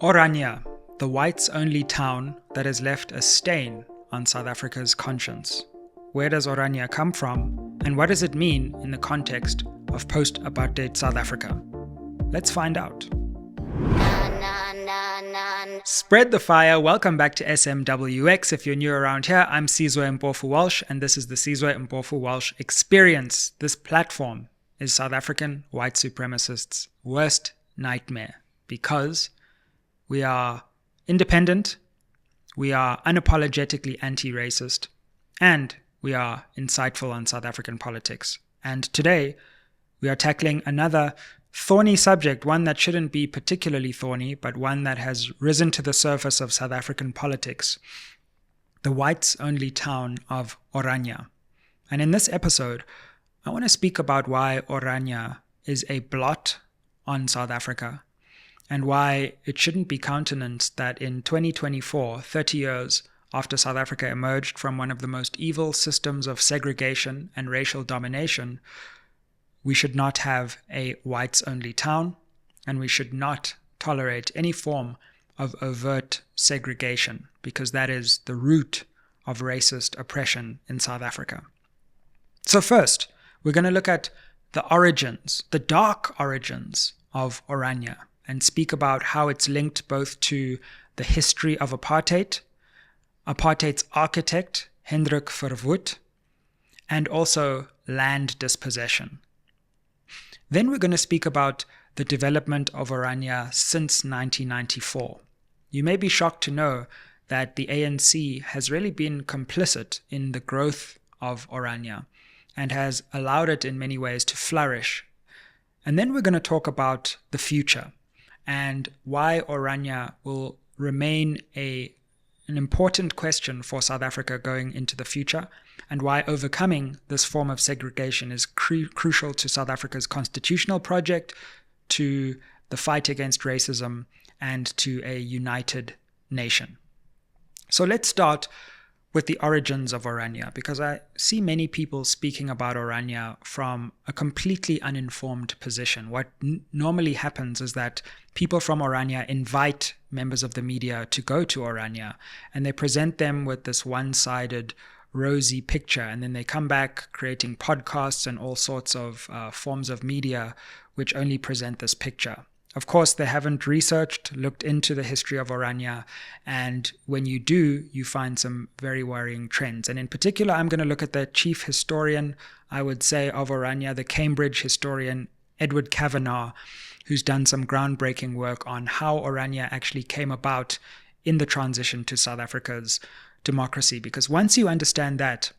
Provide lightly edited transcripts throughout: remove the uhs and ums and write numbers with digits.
Orania, the whites-only town that has left a stain on South Africa's conscience. Where does Orania come from, and what does it mean in the context of post-apartheid South Africa? Let's find out. Spread the fire. Welcome back to SMWX. If you're new around here, I'm Mpofu-Walsh, and this is the Mpofu-Walsh Experience. This platform is South African white supremacists' worst nightmare because we are independent, we are unapologetically anti-racist, and we are insightful on South African politics. And today, we are tackling another thorny subject, one that shouldn't be particularly thorny, but one that has risen to the surface of South African politics: the whites-only town of Orania. And in this episode, I want to speak about why Orania is a blot on South Africa, and why it shouldn't be countenanced that in 2024, 30 years after South Africa emerged from one of the most evil systems of segregation and racial domination, we should not have a whites-only town, and we should not tolerate any form of overt segregation, because that is the root of racist oppression in South Africa. So first, we're going to look at the origins, the dark origins of Orania, and speak about how it's linked both to the history of apartheid, apartheid's architect, Hendrik Verwoerd, and also land dispossession. Then we're going to speak about the development of Orania since 1994. You may be shocked to know that the ANC has really been complicit in the growth of Orania and has allowed it in many ways to flourish. And then we're going to talk about the future and why Orania will remain an important question for South Africa going into the future, and why overcoming this form of segregation is crucial to South Africa's constitutional project, to the fight against racism, and to a united nation. So let's start with the origins of Orania, because I see many people speaking about Orania from a completely uninformed position. What normally happens is that people from Orania invite members of the media to go to Orania, and they present them with this one-sided, rosy picture, and then they come back creating podcasts and all sorts of forms of media which only present this picture. Of course, they haven't looked into the history of Orania, and when you do, you find some very worrying trends. And in particular, I'm going to look at the chief historian, I would say, of Orania, the Cambridge historian Edward Kavanagh, who's done some groundbreaking work on how Orania actually came about in the transition to South Africa's democracy. Because once you understand that,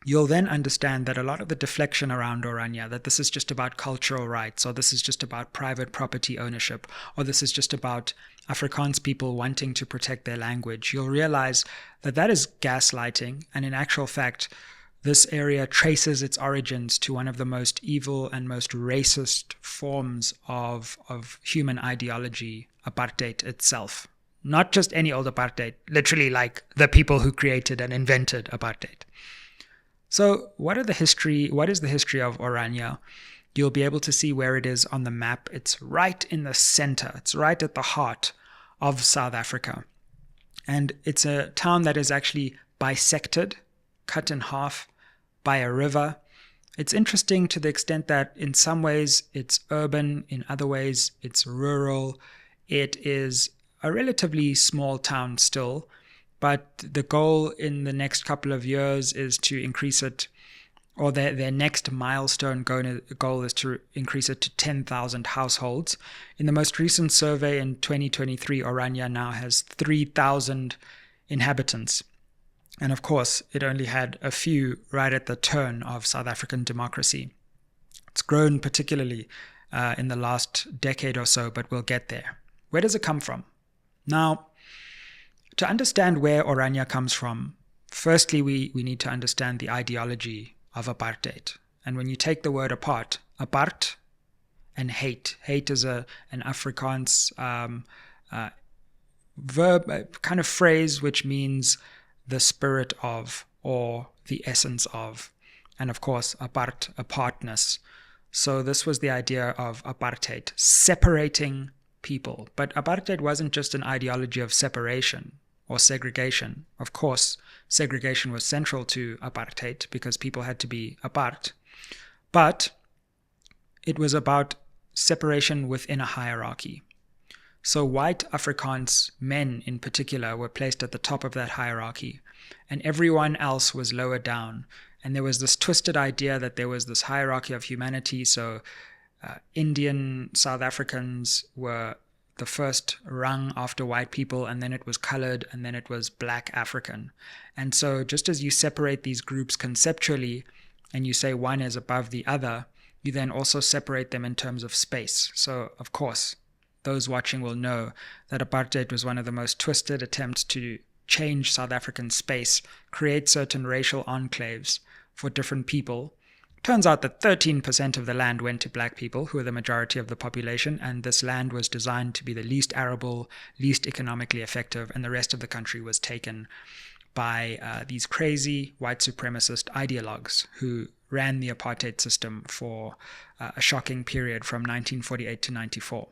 you'll then understand that a lot of the deflection around Orania, that this is just about cultural rights, or this is just about private property ownership, or this is just about Afrikaans people wanting to protect their language, you'll realize that that is gaslighting, and in actual fact, this area traces its origins to one of the most evil and most racist forms of human ideology, apartheid itself. Not just any old apartheid, literally like the people who created and invented apartheid. So what is the history of Orania? You'll be able to see where it is on the map. It's right in the center. It's right at the heart of South Africa. And it's a town that is actually bisected, cut in half by a river. It's interesting to the extent that in some ways it's urban, in other ways it's rural. It is a relatively small town still, but the goal in the next couple of years is to increase it, or their next milestone goal is to increase it to 10,000 households. In the most recent survey in 2023, Orania now has 3,000 inhabitants. And of course, it only had a few right at the turn of South African democracy. It's grown particularly in the last decade or so, but we'll get there. Where does it come from? Now, to understand where Orania comes from, firstly, we need to understand the ideology of apartheid. And when you take the word apart, apart and hate is an Afrikaans verb, kind of phrase, which means the spirit of or the essence of. And of course, apartness. So this was the idea of apartheid, separating people. But apartheid wasn't just an ideology of separation or segregation. Of course, segregation was central to apartheid because people had to be apart. But it was about separation within a hierarchy. So white Afrikaans men in particular were placed at the top of that hierarchy, and everyone else was lower down. And there was this twisted idea that there was this hierarchy of humanity. So Indian South Africans were the first rung after white people, and then it was colored, and then it was black African. And so just as you separate these groups conceptually and you say one is above the other, you then also separate them in terms of space. So of course, those watching will know that apartheid was one of the most twisted attempts to change South African space, create certain racial enclaves for different people. Turns out that 13% of the land went to black people, who are the majority of the population, and this land was designed to be the least arable, least economically effective, and the rest of the country was taken by these crazy white supremacist ideologues who ran the apartheid system for a shocking period from 1948 to 94.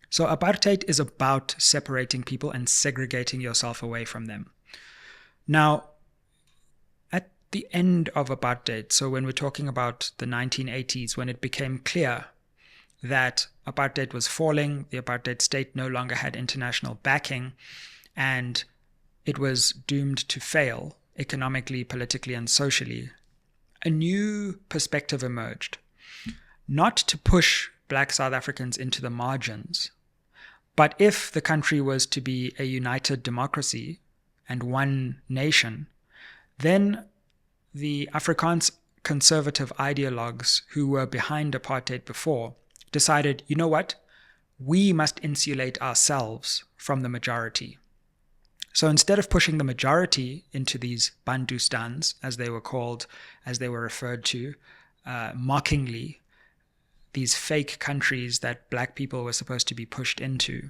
So apartheid is about separating people and segregating yourself away from them. Now, at the end of apartheid, so when we're talking about the 1980s, when it became clear that apartheid was falling, the apartheid state no longer had international backing, and it was doomed to fail economically, politically, and socially, a new perspective emerged. Not to push black South Africans into the margins, but if the country was to be a united democracy and one nation, then the Afrikaans conservative ideologues who were behind apartheid before decided, you know what, we must insulate ourselves from the majority. So instead of pushing the majority into these Bantustans, as they were called, as they were referred to, mockingly, these fake countries that black people were supposed to be pushed into.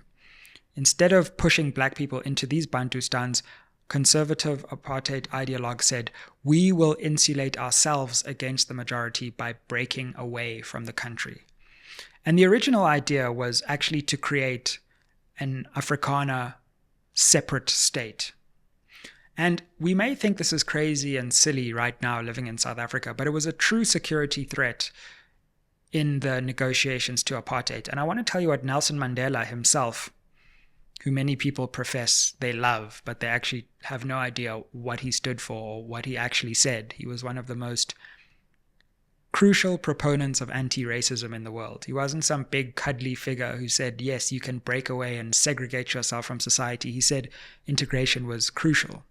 Instead of pushing black people into these Bantustans, conservative apartheid ideologues said, we will insulate ourselves against the majority by breaking away from the country. And the original idea was actually to create an Afrikaner separate state. And we may think this is crazy and silly right now living in South Africa, but it was a true security threat in the negotiations to apartheid. And I want to tell you what Nelson Mandela himself, who many people profess they love, but they actually have no idea what he stood for or what he actually said. He was one of the most crucial proponents of anti-racism in the world. He wasn't some big cuddly figure who said, yes, you can break away and segregate yourself from society. He said integration was crucial.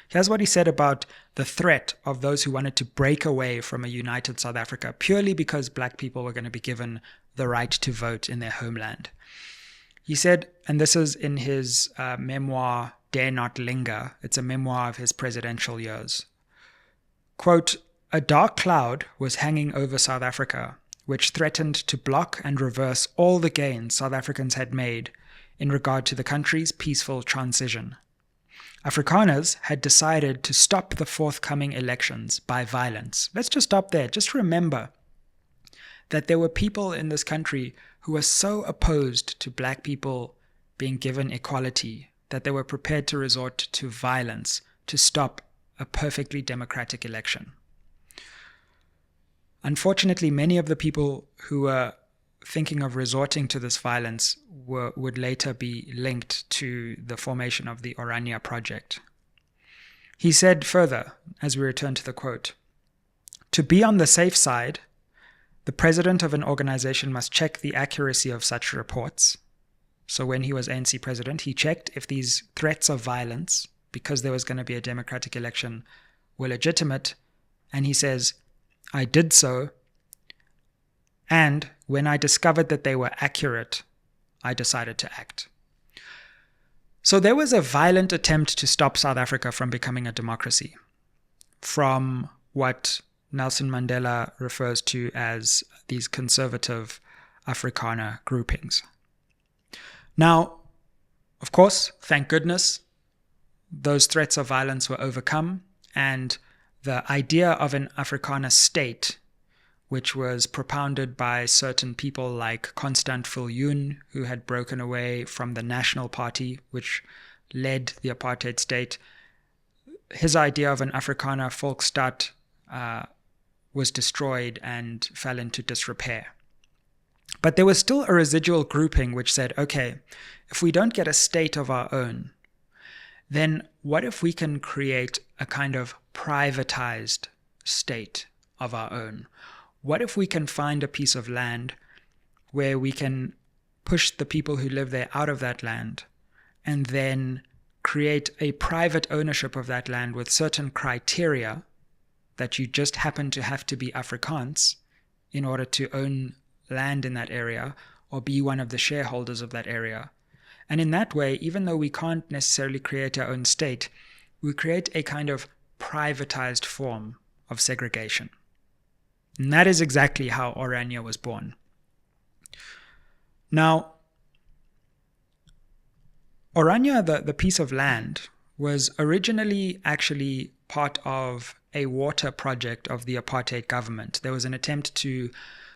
Here's what he said about the threat of those who wanted to break away from a united South Africa purely because black people were going to be given the right to vote in their homeland. He said, and this is in his memoir, Dare Not Linger. It's a memoir of his presidential years. Quote, a dark cloud was hanging over South Africa, which threatened to block and reverse all the gains South Africans had made in regard to the country's peaceful transition. Afrikaners had decided to stop the forthcoming elections by violence. Let's just stop there. Just remember that there were people in this country who were so opposed to black people being given equality that they were prepared to resort to violence to stop a perfectly democratic election. Unfortunately, many of the people who were thinking of resorting to this violence would later be linked to the formation of the Orania project. He said further, as we return to the quote, to be on the safe side, the president of an organization must check the accuracy of such reports. So when he was ANC president, he checked if these threats of violence, because there was going to be a democratic election, were legitimate. And he says, I did so. And when I discovered that they were accurate, I decided to act. So there was a violent attempt to stop South Africa from becoming a democracy, from what Nelson Mandela refers to as these conservative Afrikaner groupings. Now, of course, thank goodness, those threats of violence were overcome, and the idea of an Afrikaner state which was propounded by certain people like Constant Viljoen, who had broken away from the National Party, which led the apartheid state. His idea of an Afrikaner Volksstaat was destroyed and fell into disrepair. But there was still a residual grouping which said, okay, if we don't get a state of our own, then what if we can create a kind of privatized state of our own? What if we can find a piece of land where we can push the people who live there out of that land and then create a private ownership of that land with certain criteria that you just happen to have to be Afrikaans in order to own land in that area or be one of the shareholders of that area. And in that way, even though we can't necessarily create our own state, we create a kind of privatized form of segregation. And that is exactly how Orania was born. Now, Orania, the piece of land, was originally actually part of a water project of the apartheid government. There was an attempt to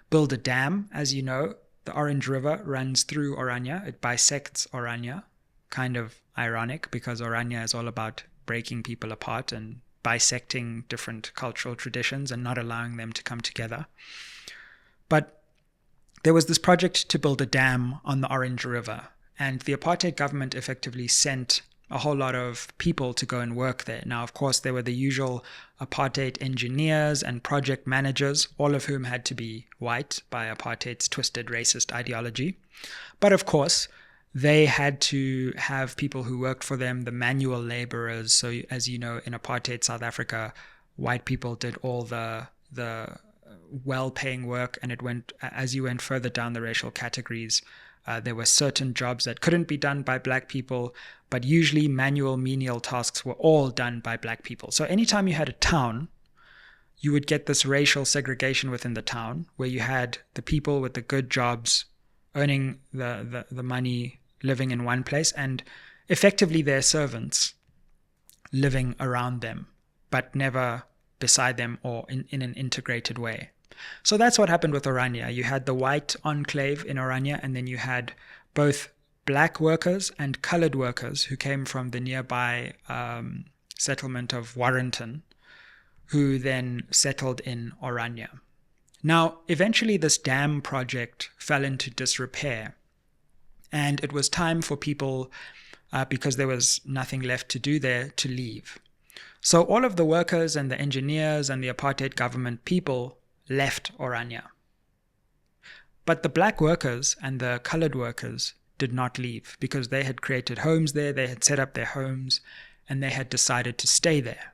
build a dam. As you know, the Orange River runs through Orania. It bisects Orania. Kind of ironic because Orania is all about breaking people apart and bisecting different cultural traditions and not allowing them to come together. But there was this project to build a dam on the Orange River, and the apartheid government effectively sent a whole lot of people to go and work there. Now, of course, there were the usual apartheid engineers and project managers, all of whom had to be white by apartheid's twisted racist ideology. But of course, they had to have people who worked for them, the manual laborers. So as you know, in apartheid South Africa, white people did all the well-paying work, and it went, as you went further down the racial categories, there were certain jobs that couldn't be done by black people, but usually manual menial tasks were all done by black people. So anytime you had a town, you would get this racial segregation within the town, where you had the people with the good jobs earning the money, living in one place, and effectively their servants living around them, but never beside them or in an integrated way. So that's what happened with Orania. You had the white enclave in Orania, and then you had both black workers and colored workers who came from the nearby settlement of Warrenton, who then settled in Orania. Now, eventually this dam project fell into disrepair, and it was time for people, because there was nothing left to do there, to leave. So all of the workers and the engineers and the apartheid government people left Orania. But the black workers and the colored workers did not leave, because they had created homes there, they had set up their homes, and they had decided to stay there.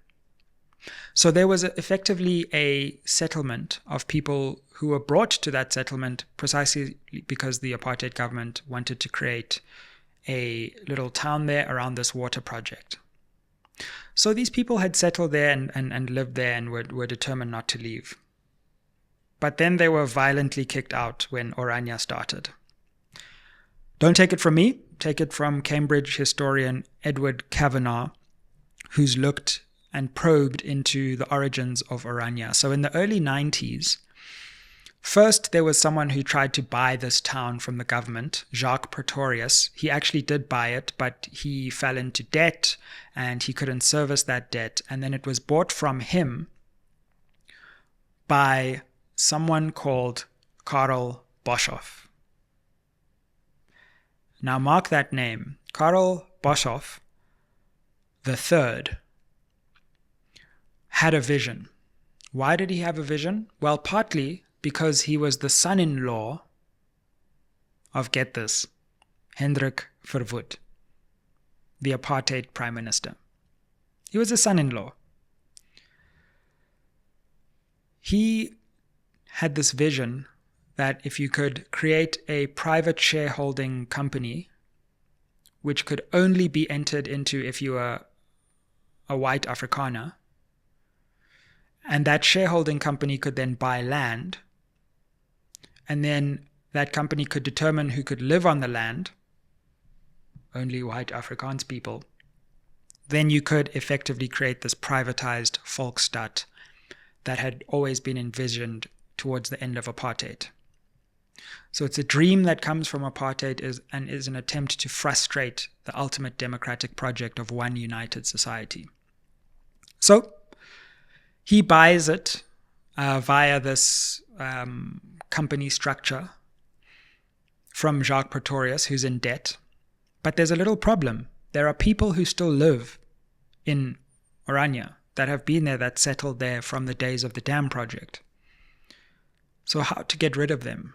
So there was effectively a settlement of people who were brought to that settlement precisely because the apartheid government wanted to create a little town there around this water project. So these people had settled there and lived there and were determined not to leave. But then they were violently kicked out when Orania started. Don't take it from me, take it from Cambridge historian Edward Kavanagh, who's looked and probed into the origins of Orania. So in the early 90s, first there was someone who tried to buy this town from the government, Jacques Pretorius. He actually did buy it, but he fell into debt and he couldn't service that debt. And then it was bought from him by someone called Karl Boshoff. Now mark that name, Karl Boshoff III had a vision. Why did he have a vision? Well, partly because he was the son-in-law of, get this, Hendrik Verwoerd, the apartheid prime minister. He was a son-in-law. He had this vision that if you could create a private shareholding company, which could only be entered into if you were a white Afrikaner, and that shareholding company could then buy land, and then that company could determine who could live on the land, only white Afrikaans people, then you could effectively create this privatized Volksstaat that had always been envisioned towards the end of apartheid. So it's a dream that comes from apartheid is an attempt to frustrate the ultimate democratic project of one united society. So he buys it via this company structure from Jacques Pretorius, who's in debt. But there's a little problem. There are people who still live in Orania that have been there, that settled there from the days of the dam project. So how to get rid of them?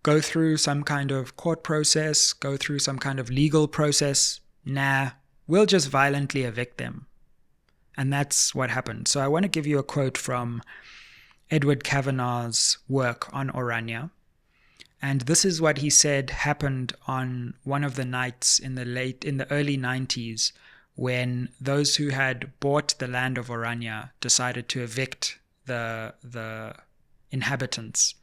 Go through some kind of court process, go through some kind of legal process? Nah, we'll just violently evict them. And that's what happened. So I want to give you a quote from Edward Kavanagh's work on Orania. And this is what he said happened on one of the nights in the early 90s, when those who had bought the land of Orania decided to evict the inhabitants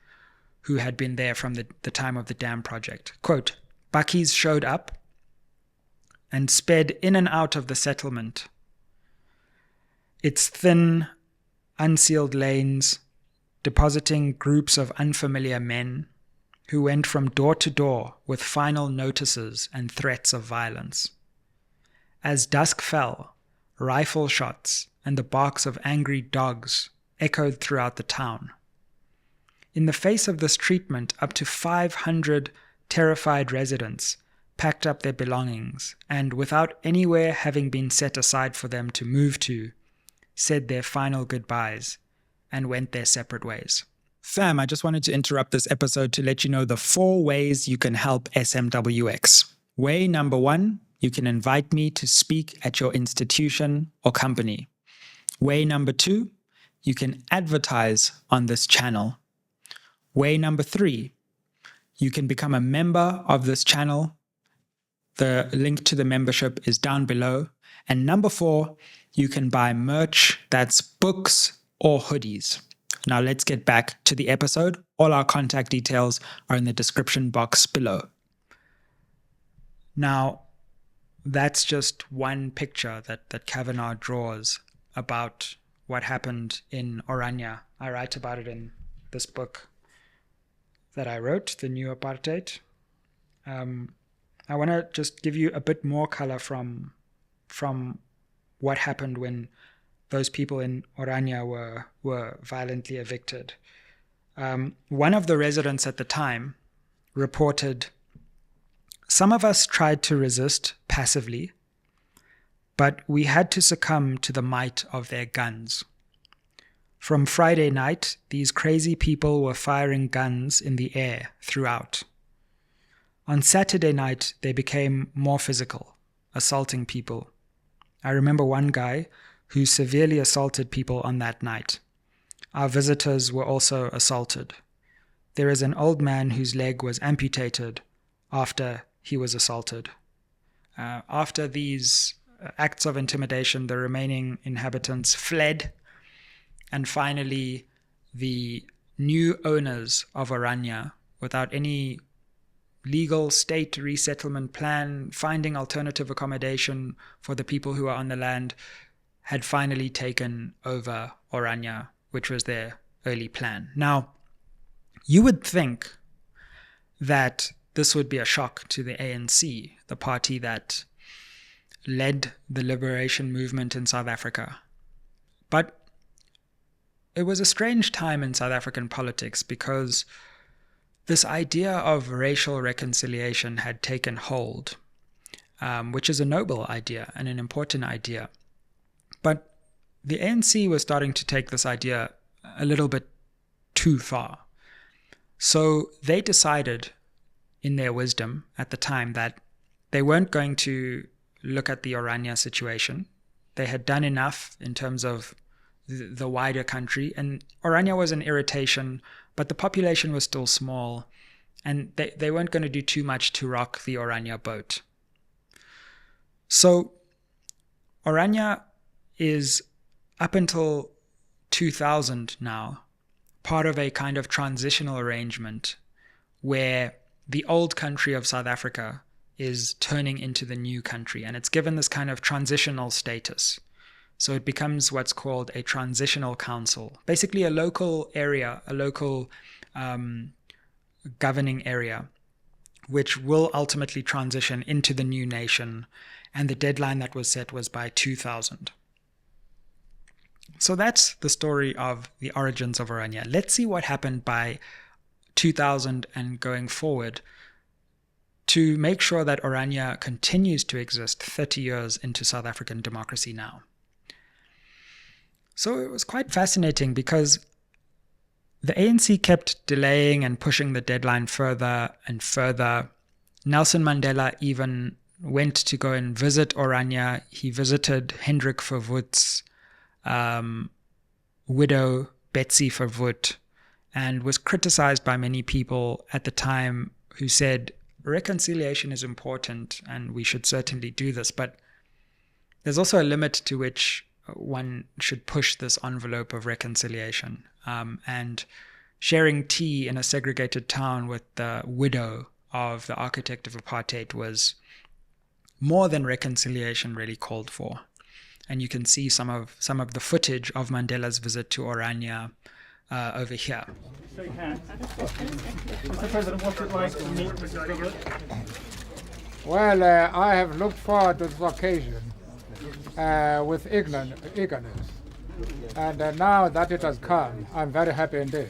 who had been there from the time of the dam project. Quote, "Bakkies showed up and sped in and out of the settlement. Its thin, unsealed lanes, depositing groups of unfamiliar men who went from door to door with final notices and threats of violence. As dusk fell, rifle shots and the barks of angry dogs echoed throughout the town. In the face of this treatment, up to 500 terrified residents packed up their belongings and, without anywhere having been set aside for them to move to, said their final goodbyes and went their separate ways." Fam, I just wanted to interrupt this episode to let you know the 4 ways you can help SMWX. Way number 1, you can invite me to speak at your institution or company. Way number 2, you can advertise on this channel. Way number 3, you can become a member of this channel. The link to the membership is down below. And number 4, you can buy merch, that's books or hoodies. Now let's get back to the episode. All our contact details are in the description box below. Now, that's just one picture that Kavanaugh draws about what happened in Orania. I write about it in this book that I wrote, The New Apartheid. I want to just give you a bit more color from what happened when those people in Orania were violently evicted. One of the residents at the time reported, "Some of us tried to resist passively, but we had to succumb to the might of their guns. From Friday night, these crazy people were firing guns in the air throughout. On Saturday night, they became more physical, assaulting people. I remember one guy who severely assaulted people on that night. Our visitors were also assaulted. There is an old man whose leg was amputated after he was assaulted." After these acts of intimidation, the remaining inhabitants fled, and finally the new owners of Orania, without any legal state resettlement plan, finding alternative accommodation for the people who are on the land, had finally taken over Orania, which was their early plan. Now, you would think that this would be a shock to the ANC, the party that led the liberation movement in South Africa. But it was a strange time in South African politics because this idea of racial reconciliation had taken hold, which is a noble idea and an important idea. But the ANC was starting to take this idea a little bit too far. So they decided, in their wisdom at the time, that they weren't going to look at the Orania situation. They had done enough in terms of the wider country, and Orania was an irritation, but the population was still small, and they weren't going to do too much to rock the Orania boat. So Orania is, up until 2000 now, part of a kind of transitional arrangement where the old country of South Africa is turning into the new country, and it's given this kind of transitional status. So it becomes what's called a transitional council, basically a local area, a local governing area, which will ultimately transition into the new nation. And the deadline that was set was by 2000. So that's the story of the origins of Orania. Let's see what happened by 2000 and going forward to make sure that Orania continues to exist 30 years into South African democracy now. So it was quite fascinating because the ANC kept delaying and pushing the deadline further and further. Nelson Mandela even went to go and visit Orania. He visited Hendrik Verwoerd's widow, Betsy Verwoerd, and was criticized by many people at the time who said, reconciliation is important and we should certainly do this, but there's also a limit to which one should push this envelope of reconciliation. And sharing tea in a segregated town with the widow of the architect of apartheid was more than reconciliation really called for. And you can see some of the footage of Mandela's visit to Orania over here. Shake hands. Mr. President, what's it like to meet Mrs. Verwoerd? Well, I have looked forward to this occasion with eagerness. And now that it has come, I'm very happy indeed.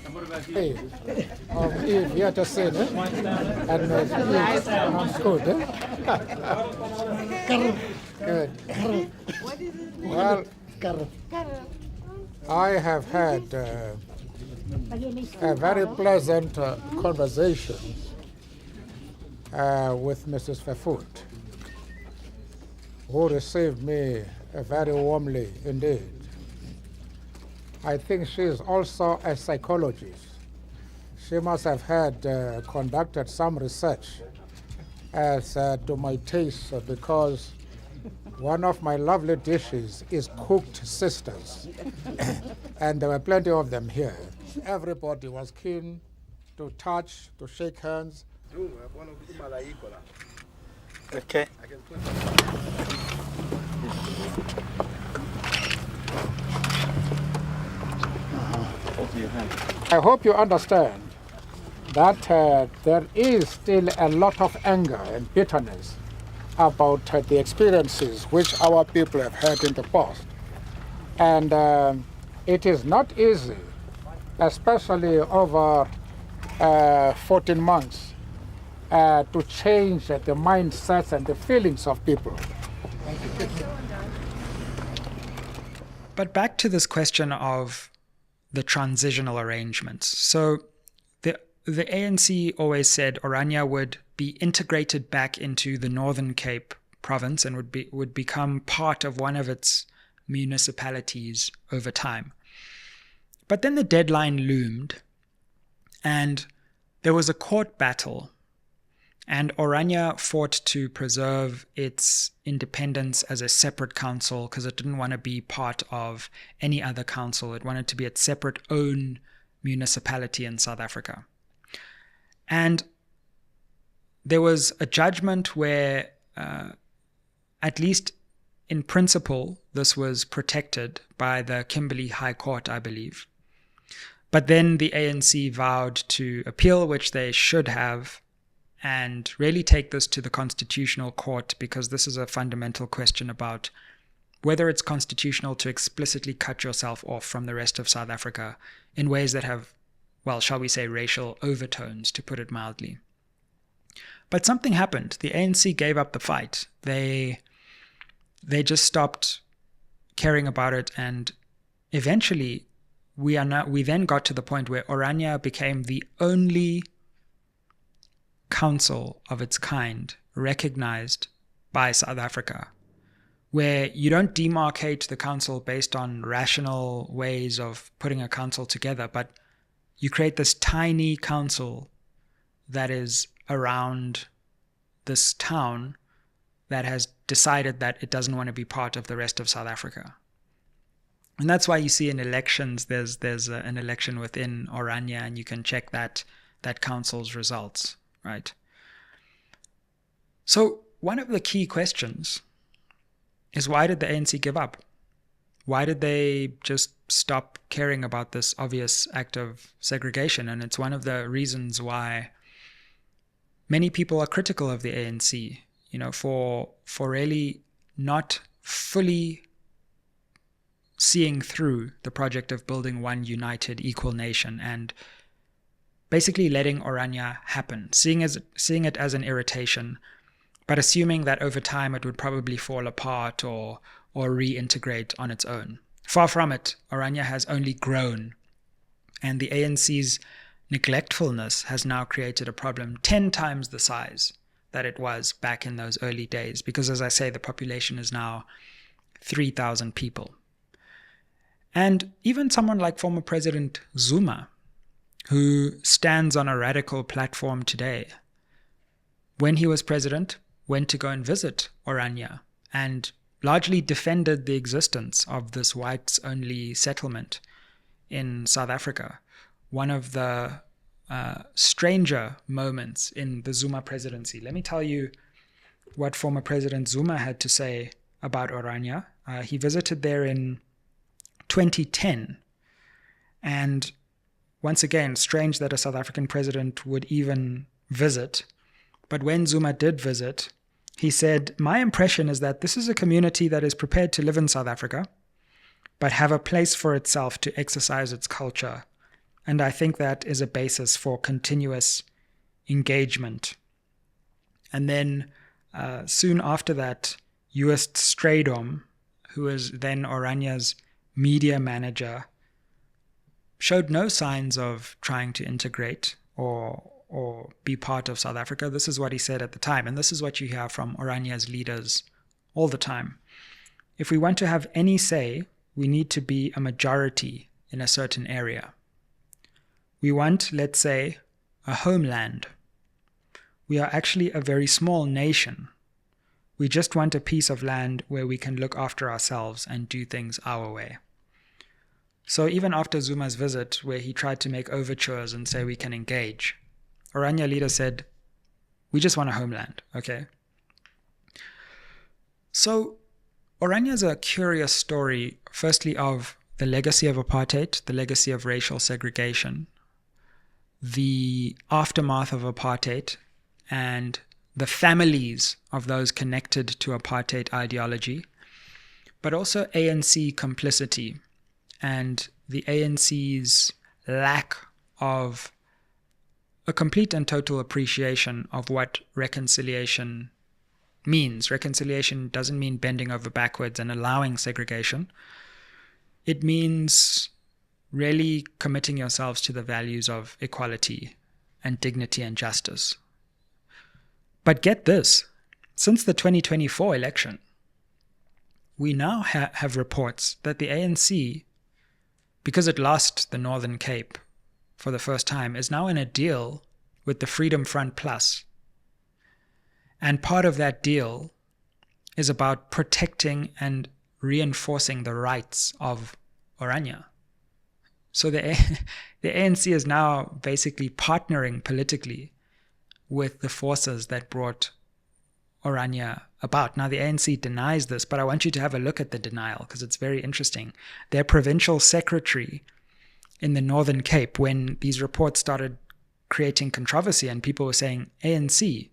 And what about you? Eve, Eve, here to see me. And Eve, good, Good. Well, I have had a very pleasant conversation with Mrs. Verwoerd, who received me very warmly indeed. I think she is also a psychologist. She must have had conducted some research as to my taste, because one of my lovely dishes is cooked sisters, and there were plenty of them here. Everybody was keen to touch, to shake hands. Okay. I hope you understand that there is still a lot of anger and bitterness about the experiences which our people have had in the past. And it is not easy, especially over 14 months, to change the mindsets and the feelings of people. But back to this question of the transitional arrangements. So the ANC always said Orania would be integrated back into the Northern Cape province and would become part of one of its municipalities over time. But then the deadline loomed, and there was a court battle, and Orania fought to preserve its independence as a separate council because it didn't want to be part of any other council. It wanted to be its separate own municipality in South Africa. And there was a judgment where, at least in principle, this was protected by the Kimberley High Court, I believe. But then the ANC vowed to appeal, which they should have, and really take this to the Constitutional Court, because this is a fundamental question about whether it's constitutional to explicitly cut yourself off from the rest of South Africa in ways that have, well, shall we say, racial overtones, to put it mildly. But something happened. The ANC gave up the fight. They just stopped caring about it, and eventually we then got to the point where Orania became the only council of its kind recognized by South Africa, where you don't demarcate the council based on rational ways of putting a council together, but you create this tiny council that is around this town that has decided that it doesn't want to be part of the rest of South Africa. And that's why you see in elections, there's an election within Orania, and you can check that council's results, right? So one of the key questions is, why did the ANC give up? Why did they just stop caring about this obvious act of segregation? And it's one of the reasons why many people are critical of the ANC, for really not fully seeing through the project of building one united, equal nation and basically letting Orania happen, seeing it as an irritation, but assuming that over time it would probably fall apart or reintegrate on its own. Far from it, Orania has only grown, and the ANC's neglectfulness has now created a problem 10 times the size that it was back in those early days, because, as I say, the population is now 3,000 people. And even someone like former President Zuma, who stands on a radical platform today, when he was president, went to go and visit Orania and largely defended the existence of this whites-only settlement in South Africa. One of the stranger moments in the Zuma presidency. Let me tell you what former President Zuma had to say about Orania. He visited there in 2010, and once again, strange that a South African president would even visit. But when Zuma did visit, he said, "My impression is that this is a community that is prepared to live in South Africa, but have a place for itself to exercise its culture. And I think that is a basis for continuous engagement." And then soon after that, Joost Strydom, who was then Orania's media manager, showed no signs of trying to integrate or be part of South Africa. This is what he said at the time, and this is what you hear from Orania's leaders all the time. "If we want to have any say, we need to be a majority in a certain area. We want, let's say, a homeland. We are actually a very small nation. We just want a piece of land where we can look after ourselves and do things our way." So even after Zuma's visit, where he tried to make overtures and say we can engage, Orania leaders said, "We just want a homeland, okay?" So Orania is a curious story, firstly, of the legacy of apartheid, the legacy of racial segregation, the aftermath of apartheid, and the families of those connected to apartheid ideology, but also ANC complicity and the ANC's lack of a complete and total appreciation of what reconciliation means. Reconciliation doesn't mean bending over backwards and allowing segregation. It means really committing yourselves to the values of equality and dignity and justice. But get this, since the 2024 election, we now have reports that the ANC, because it lost the Northern Cape for the first time, is now in a deal with the Freedom Front Plus. And part of that deal is about protecting and reinforcing the rights of Orania. So the ANC is now basically partnering politically with the forces that brought Orania about. Now, the ANC denies this, but I want you to have a look at the denial because it's very interesting. Their provincial secretary in the Northern Cape, when these reports started creating controversy and people were saying, "ANC,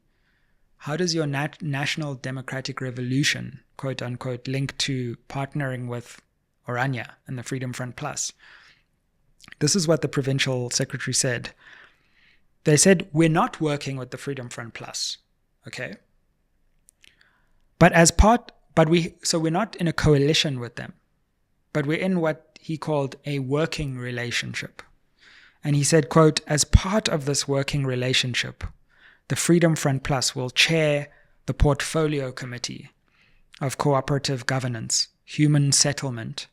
how does your National Democratic Revolution, quote unquote, link to partnering with Orania and the Freedom Front Plus?" This is what the provincial secretary said. They said, "We're not working with the Freedom Front Plus, okay? So we're not in a coalition with them, but we're in what he called a working relationship." And he said, quote, "As part of this working relationship, the Freedom Front Plus will chair the Portfolio Committee of Cooperative Governance, Human Settlement,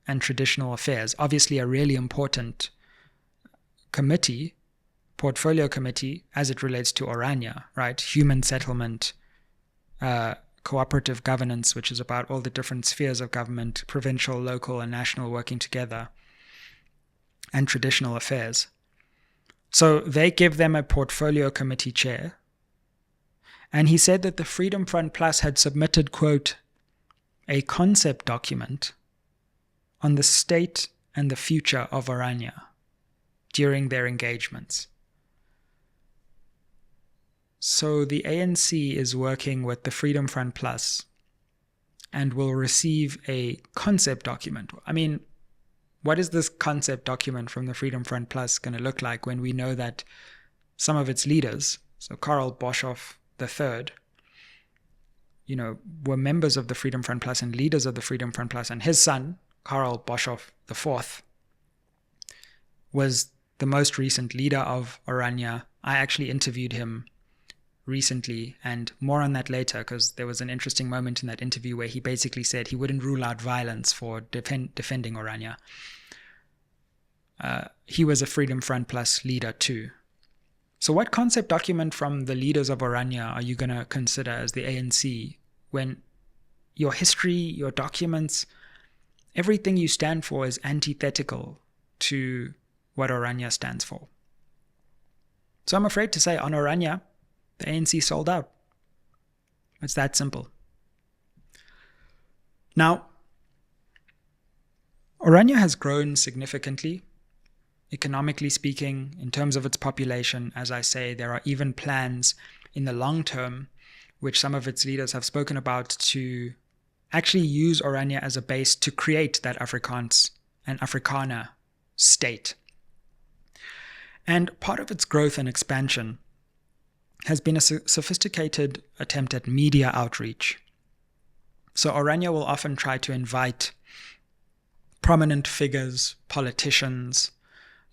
and Traditional Affairs." Obviously a really important committee, Portfolio Committee, as it relates to Orania, right? Human Settlement, Cooperative Governance, which is about all the different spheres of government, provincial, local, and national working together, and Traditional Affairs. So they give them a Portfolio Committee chair. And he said that the Freedom Front Plus had submitted, quote, a concept document on the state and the future of Orania during their engagements. So the ANC is working with the Freedom Front Plus and will receive a concept document. I mean, what is this concept document from the Freedom Front Plus going to look like when we know that some of its leaders, so Karl Boshoff III, were members of the Freedom Front Plus and leaders of the Freedom Front Plus, and his son, Karl Boshoff IV, was the most recent leader of Orania. I actually interviewed him recently, and more on that later, because there was an interesting moment in that interview where he basically said he wouldn't rule out violence for defending Orania. He was a Freedom Front Plus leader too. So what concept document from the leaders of Orania are you going to consider as the ANC when your history, your documents, everything you stand for is antithetical to what Orania stands for? So I'm afraid to say on Orania, the ANC sold out. It's that simple. Now, Orania has grown significantly, economically speaking, in terms of its population. As I say, there are even plans in the long term, which some of its leaders have spoken about, to actually use Orania as a base to create that Afrikaans and Afrikaner state. And part of its growth and expansion has been a sophisticated attempt at media outreach. So Orania will often try to invite prominent figures, politicians.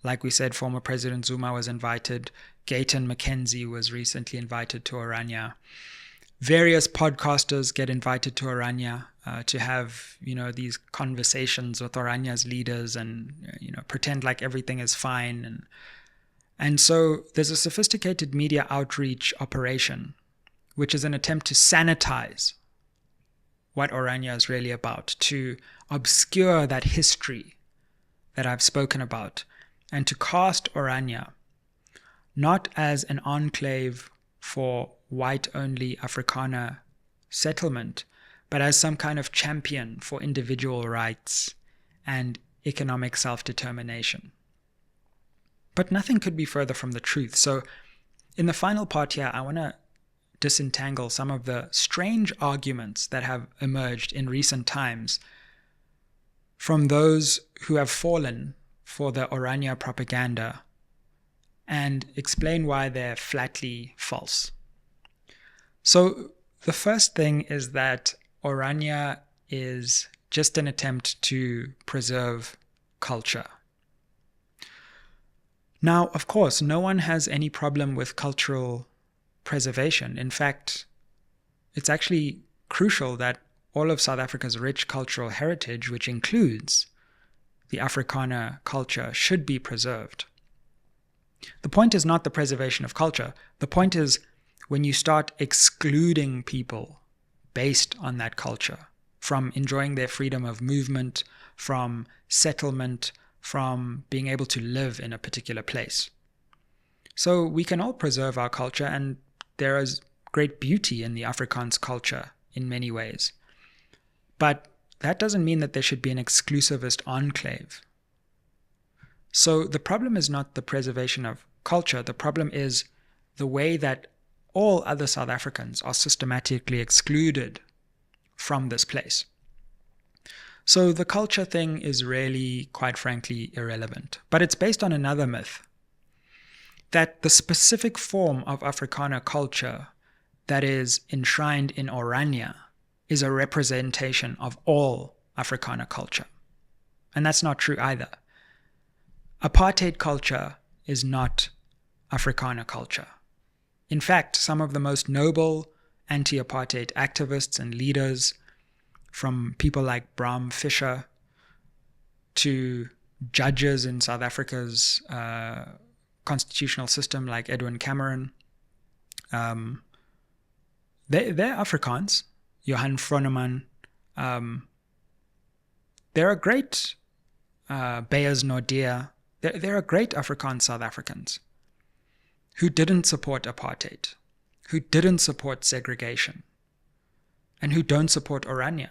Like we said, former President Zuma was invited. Gayton McKenzie was recently invited to Orania. Various podcasters get invited to Orania to have, these conversations with Orania's leaders and, pretend like everything is fine. And so there's a sophisticated media outreach operation, which is an attempt to sanitize what Orania is really about, to obscure that history that I've spoken about, and to cast Orania not as an enclave for white-only Afrikaner settlement, but as some kind of champion for individual rights and economic self-determination. But nothing could be further from the truth. So in the final part here, I want to disentangle some of the strange arguments that have emerged in recent times from those who have fallen for the Orania propaganda and explain why they're flatly false. So the first thing is that Orania is just an attempt to preserve culture. Now, of course, no one has any problem with cultural preservation. In fact, it's actually crucial that all of South Africa's rich cultural heritage, which includes the Afrikaner culture, should be preserved. The point is not the preservation of culture. The point is when you start excluding people based on that culture from enjoying their freedom of movement, from settlement, from being able to live in a particular place. So we can all preserve our culture, and there is great beauty in the Afrikaans culture in many ways. But that doesn't mean that there should be an exclusivist enclave. So the problem is not the preservation of culture. The problem is the way that all other South Africans are systematically excluded from this place. So the culture thing is really, quite frankly, irrelevant. But it's based on another myth, that the specific form of Afrikaner culture that is enshrined in Orania is a representation of all Afrikaner culture. And that's not true either. Apartheid culture is not Afrikaner culture. In fact, some of the most noble anti-apartheid activists and leaders, from people like Bram Fischer to judges in South Africa's constitutional system like Edwin Cameron, they're Afrikaans. Johan Froneman. There are great Beyers Naudé. There are great Afrikaans South Africans who didn't support apartheid, who didn't support segregation, and who don't support Orania.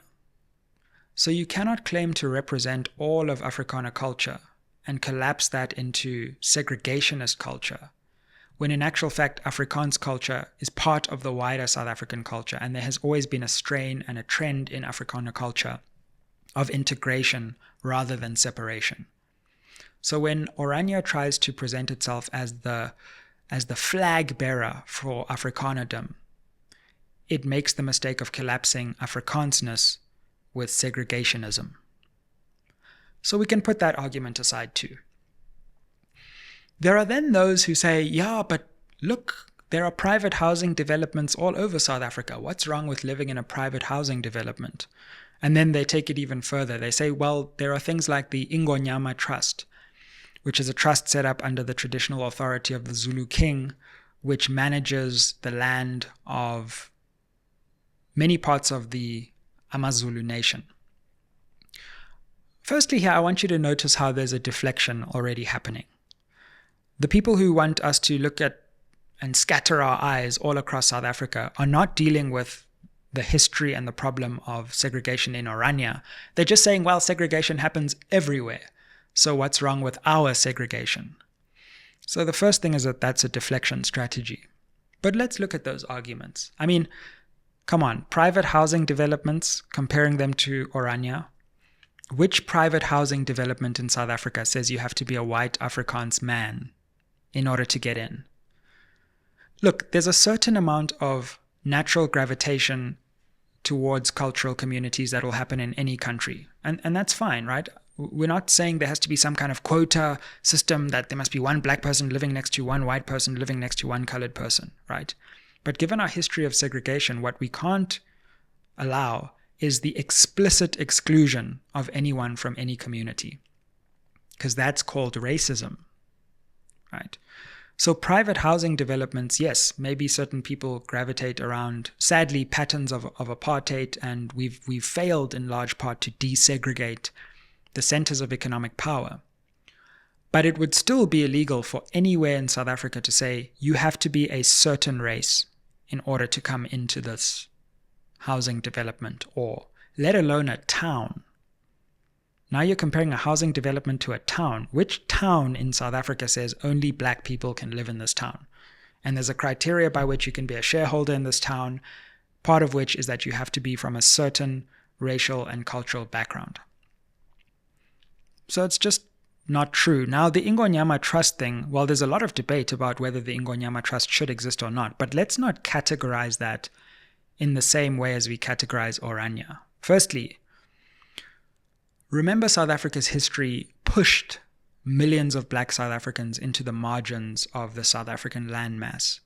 So you cannot claim to represent all of Afrikaner culture and collapse that into segregationist culture, when in actual fact Afrikaans culture is part of the wider South African culture, and there has always been a strain and a trend in Afrikaner culture of integration rather than separation. So when Orania tries to present itself as the flag bearer for Afrikanerdom, it makes the mistake of collapsing Afrikaansness with segregationism. So we can put that argument aside too. There are then those who say, yeah, but look, there are private housing developments all over South Africa. What's wrong with living in a private housing development? And then they take it even further. They say, well, there are things like the Ingonyama Trust, which is a trust set up under the traditional authority of the Zulu king, which manages the land of many parts of the AmaZulu nation. Firstly, here I want you to notice how there's a deflection already happening. The people who want us to look at and scatter our eyes all across South Africa are not dealing with the history and the problem of segregation in Orania. They're just saying, well, segregation happens everywhere. So what's wrong with our segregation? So the first thing is that that's a deflection strategy. But let's look at those arguments. I mean, come on, private housing developments, comparing them to Orania. Which private housing development in South Africa says you have to be a white Afrikaans man in order to get in? Look, there's a certain amount of natural gravitation towards cultural communities that will happen in any country. And that's fine, right? We're not saying there has to be some kind of quota system that there must be one black person living next to one white person living next to one colored person, right? But given our history of segregation, what we can't allow is the explicit exclusion of anyone from any community, because that's called racism, right? So private housing developments, yes, maybe certain people gravitate around, sadly, patterns of apartheid, and we've failed in large part to desegregate the centers of economic power. But it would still be illegal for anywhere in South Africa to say you have to be a certain race in order to come into this housing development, or let alone a town. Now you're comparing a housing development to a town. Which town in South Africa says only black people can live in this town? And there's a criteria by which you can be a shareholder in this town, part of which is that you have to be from a certain racial and cultural background. So it's just not true. Now, the Ingonyama Trust thing, well, there's a lot of debate about whether the Ingonyama Trust should exist or not, but let's not categorize that in the same way as we categorize Orania. Firstly, remember South Africa's history pushed millions of black South Africans into the margins of the South African landmass,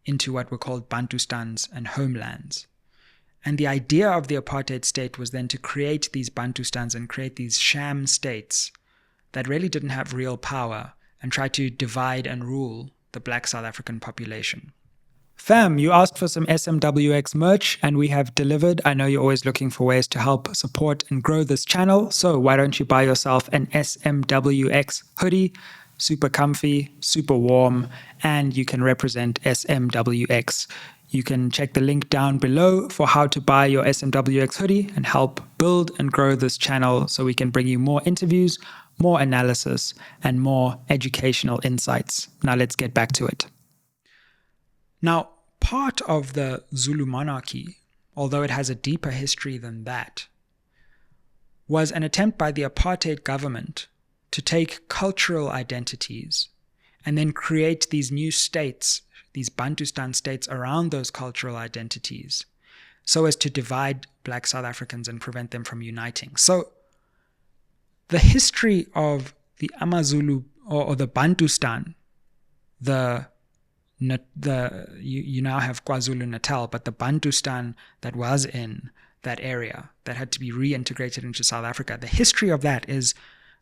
into what were called Bantustans and homelands. And the idea of the apartheid state was then to create these Bantustans and create these sham states that really didn't have real power and try to divide and rule the black South African population. Fam, you asked for some SMWX merch and we have delivered. I know you're always looking for ways to help support and grow this channel, so why don't you buy yourself an SMWX hoodie? Super comfy, super warm, and you can represent SMWX. You can check the link down below for how to buy your SMWX hoodie and help build and grow this channel so we can bring you more interviews, more analysis, and more educational insights. Now let's get back to it. Now, part of the Zulu monarchy, although it has a deeper history than that, was an attempt by the apartheid government to take cultural identities and then create these new states, these Bantustan states around those cultural identities, so as to divide black South Africans and prevent them from uniting. So the history of the AmaZulu or the Bantustan, you now have KwaZulu-Natal, but the Bantustan that was in that area that had to be reintegrated into South Africa, the history of that is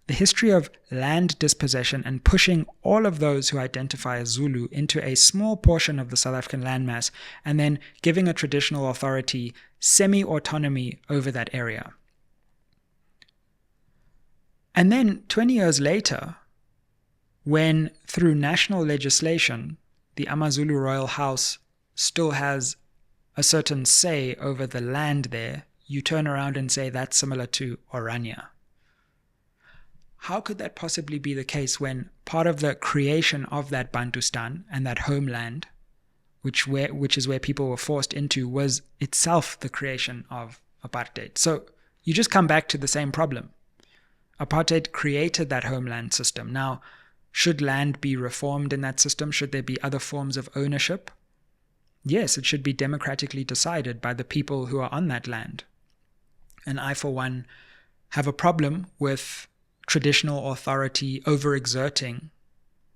the history of land dispossession and pushing all of those who identify as Zulu into a small portion of the South African landmass and then giving a traditional authority semi-autonomy over that area. And then 20 years later, when through national legislation, the AmaZulu royal house still has a certain say over the land there, you turn around and say that's similar to Orania. How could that possibly be the case when part of the creation of that Bantustan and that homeland, which is where people were forced into, was itself the creation of apartheid? So you just come back to the same problem. Apartheid created that homeland system. Now, should land be reformed in that system? Should there be other forms of ownership? Yes, it should be democratically decided by the people who are on that land. And I, for one, have a problem with traditional authority overexerting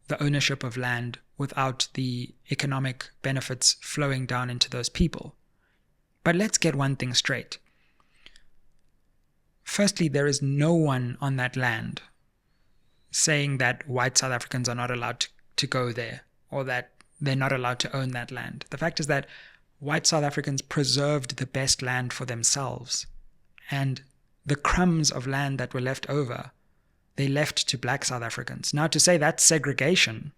the ownership of land without the economic benefits flowing down into those people. But let's get one thing straight. Firstly, there is no one on that land saying that white South Africans are not allowed to go there, or that they're not allowed to own that land. The fact is that white South Africans preserved the best land for themselves, and the crumbs of land that were left over, they left to black South Africans. Now, to say that's segregation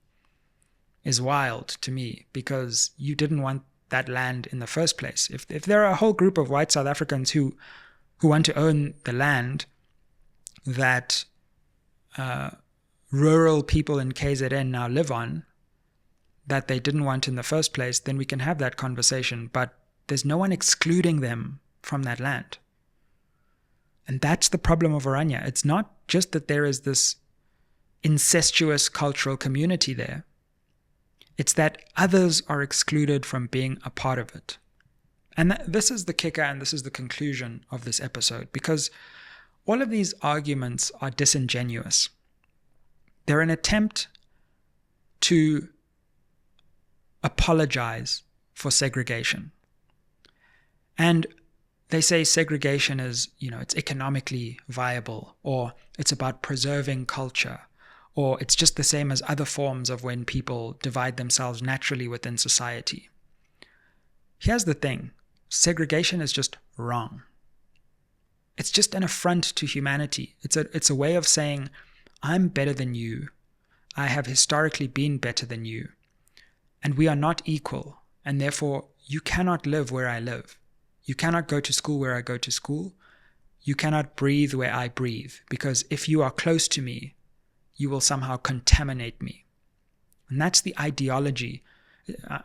is wild to me, because you didn't want that land in the first place. If there are a whole group of white South Africans who want to own the land that rural people in KZN now live on, that they didn't want in the first place, then we can have that conversation. But there's no one excluding them from that land. And that's the problem of Orania. It's not just that there is this incestuous cultural community there. It's that others are excluded from being a part of it. And this is the kicker, and this is the conclusion of this episode, because all of these arguments are disingenuous. They're an attempt to apologize for segregation. And they say segregation is, it's economically viable, or it's about preserving culture, or it's just the same as other forms of when people divide themselves naturally within society. Here's the thing. Segregation is just wrong. It's just an affront to humanity. It's a way of saying, I'm better than you. I have historically been better than you. And we are not equal. And therefore, you cannot live where I live. You cannot go to school where I go to school. You cannot breathe where I breathe. Because if you are close to me, you will somehow contaminate me. And that's the ideology.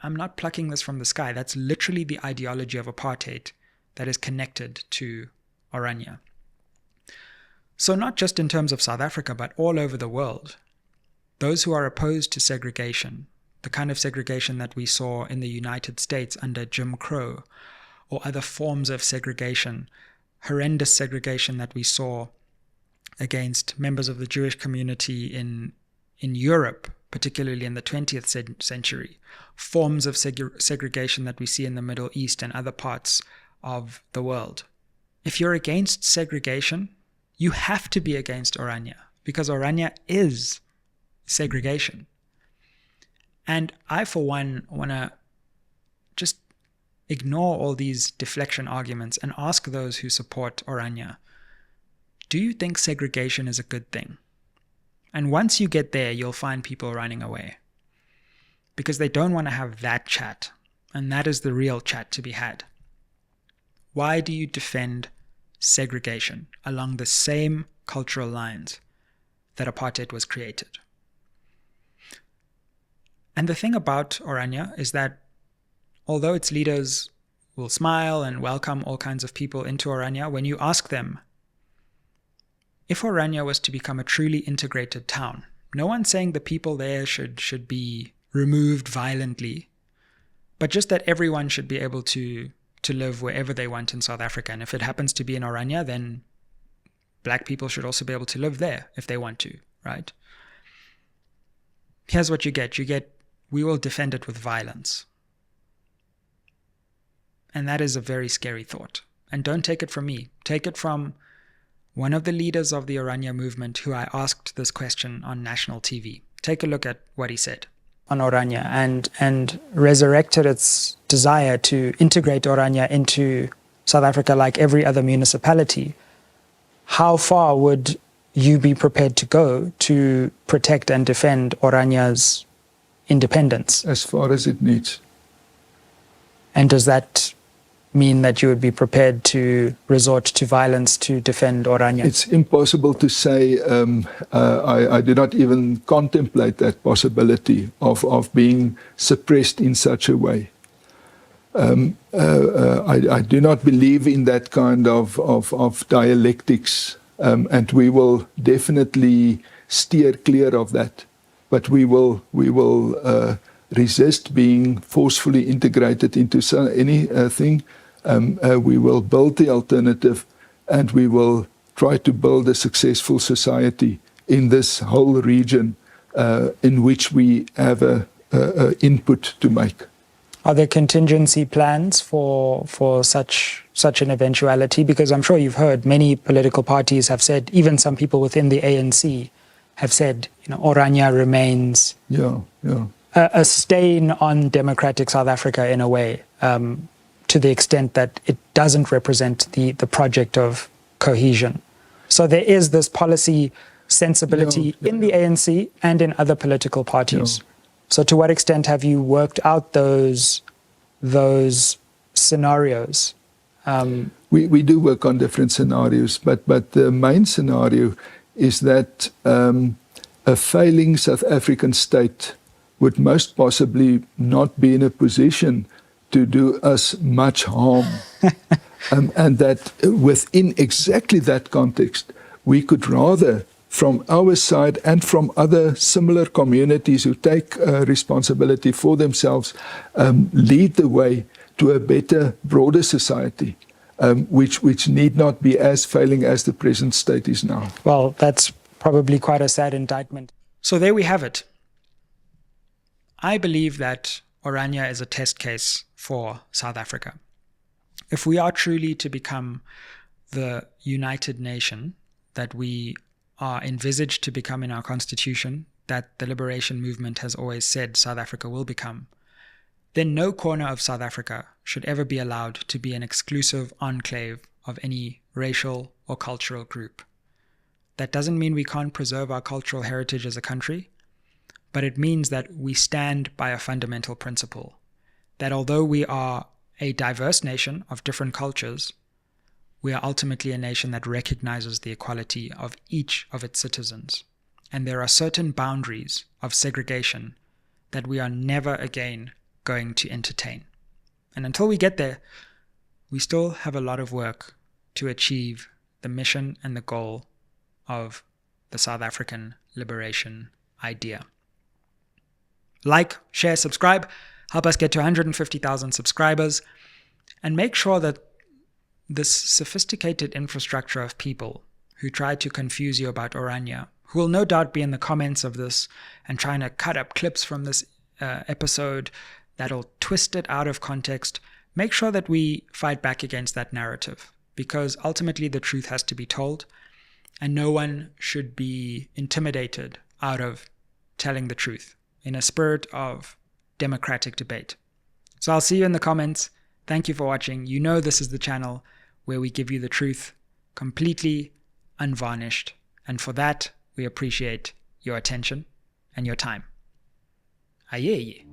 I'm not plucking this from the sky. That's literally the ideology of apartheid that is connected to Orania. So not just in terms of South Africa, but all over the world, those who are opposed to segregation, the kind of segregation that we saw in the United States under Jim Crow, or other forms of segregation, horrendous segregation that we saw against members of the Jewish community in Europe, particularly in the 20th century, forms of segregation that we see in the Middle East and other parts of the world. If you're against segregation, you have to be against Orania, because Orania is segregation. And I, for one, want to just ignore all these deflection arguments and ask those who support Orania, do you think segregation is a good thing? And once you get there, you'll find people running away, because they don't want to have that chat. And that is the real chat to be had. Why do you defend segregation along the same cultural lines that apartheid was created? And the thing about Orania is that although its leaders will smile and welcome all kinds of people into Orania, when you ask them, if Orania was to become a truly integrated town, no one's saying the people there should be removed violently, but just that everyone should be able to live wherever they want in South Africa. And if it happens to be in Orania, then black people should also be able to live there if they want to, right? Here's what you get. We will defend it with violence. And that is a very scary thought. And don't take it from me. Take it from one of the leaders of the Orania movement who I asked this question on national TV. Take a look at what he said on Orania and resurrected its desire to integrate Orania into South Africa like every other municipality. How far would you be prepared to go to protect and defend Orania's independence? As far as it needs. And does that mean that you would be prepared to resort to violence to defend Orania? It's impossible to say. I do not even contemplate that possibility of being suppressed in such a way. I do not believe in that kind of dialectics, and we will definitely steer clear of that. But we will resist being forcefully integrated into anything. We will build the alternative, and we will try to build a successful society in this whole region in which we have a input to make. Are there contingency plans for such an eventuality? Because I'm sure you've heard many political parties have said, even some people within the ANC have said, Orania remains a stain on democratic South Africa in a way, to the extent that it doesn't represent the project of cohesion. So there is this policy sensibility in the ANC and in other political parties. So to what extent have you worked out those scenarios? We do work on different scenarios, but the main scenario is that a failing South African state would most possibly not be in a position to do us much harm. And that within exactly that context, we could rather, from our side and from other similar communities who take responsibility for themselves, lead the way to a better, broader society, which need not be as failing as the present state is now. Well, that's probably quite a sad indictment. So there we have it. I believe that Orania is a test case for South Africa. If we are truly to become the united nation that we are envisaged to become in our constitution, that the liberation movement has always said South Africa will become, then no corner of South Africa should ever be allowed to be an exclusive enclave of any racial or cultural group. That doesn't mean we can't preserve our cultural heritage as a country, but it means that we stand by a fundamental principle, that although we are a diverse nation of different cultures, we are ultimately a nation that recognizes the equality of each of its citizens. And there are certain boundaries of segregation that we are never again going to entertain. And until we get there, we still have a lot of work to achieve the mission and the goal of the South African liberation idea. Like, share, subscribe, help us get to 150,000 subscribers, and make sure that this sophisticated infrastructure of people who try to confuse you about Orania, who will no doubt be in the comments of this and trying to cut up clips from this episode that'll twist it out of context, make sure that we fight back against that narrative, because ultimately the truth has to be told, and no one should be intimidated out of telling the truth in a spirit of democratic debate. So I'll see you in the comments. Thank you for watching. You know this is the channel where we give you the truth completely unvarnished. And for that, we appreciate your attention and your time. Aye.